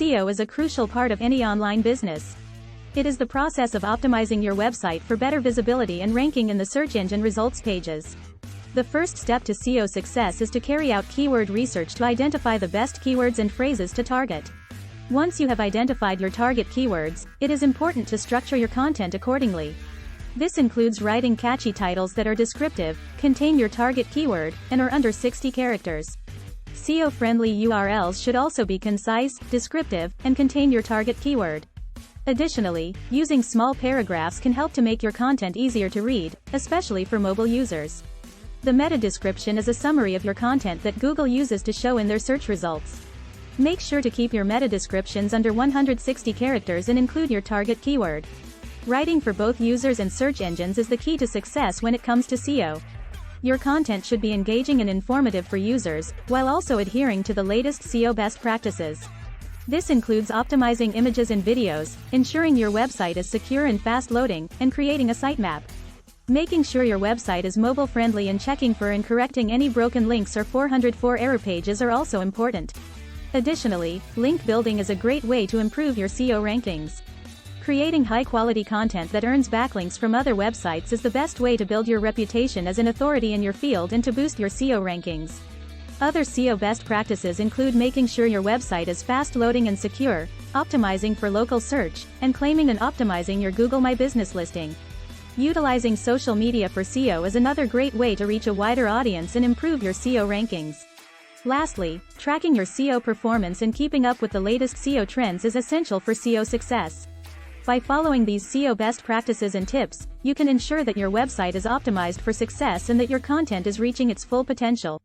SEO is a crucial part of any online business. It is the process of optimizing your website for better visibility and ranking in the search engine results pages. The first step to SEO success is to carry out keyword research to identify the best keywords and phrases to target. Once you have identified your target keywords, it is important to structure your content accordingly. This includes writing catchy titles that are descriptive, contain your target keyword, and are under 60 characters. SEO-friendly URLs should also be concise, descriptive, and contain your target keyword. Additionally, using small paragraphs can help to make your content easier to read, especially for mobile users. The meta description is a summary of your content that Google uses to show in their search results. Make sure to keep your meta descriptions under 160 characters and include your target keyword. Writing for both users and search engines is the key to success when it comes to SEO. Your content should be engaging and informative for users, while also adhering to the latest SEO best practices. This includes optimizing images and videos, ensuring your website is secure and fast-loading, and creating a sitemap. Making sure your website is mobile-friendly and checking for and correcting any broken links or 404 error pages are also important. Additionally, link building is a great way to improve your SEO rankings. Creating high-quality content that earns backlinks from other websites is the best way to build your reputation as an authority in your field and to boost your SEO rankings. Other SEO best practices include making sure your website is fast-loading and secure, optimizing for local search, and claiming and optimizing your Google My Business listing. Utilizing social media for SEO is another great way to reach a wider audience and improve your SEO rankings. Lastly, tracking your SEO performance and keeping up with the latest SEO trends is essential for SEO success. By following these SEO best practices and tips, you can ensure that your website is optimized for success and that your content is reaching its full potential.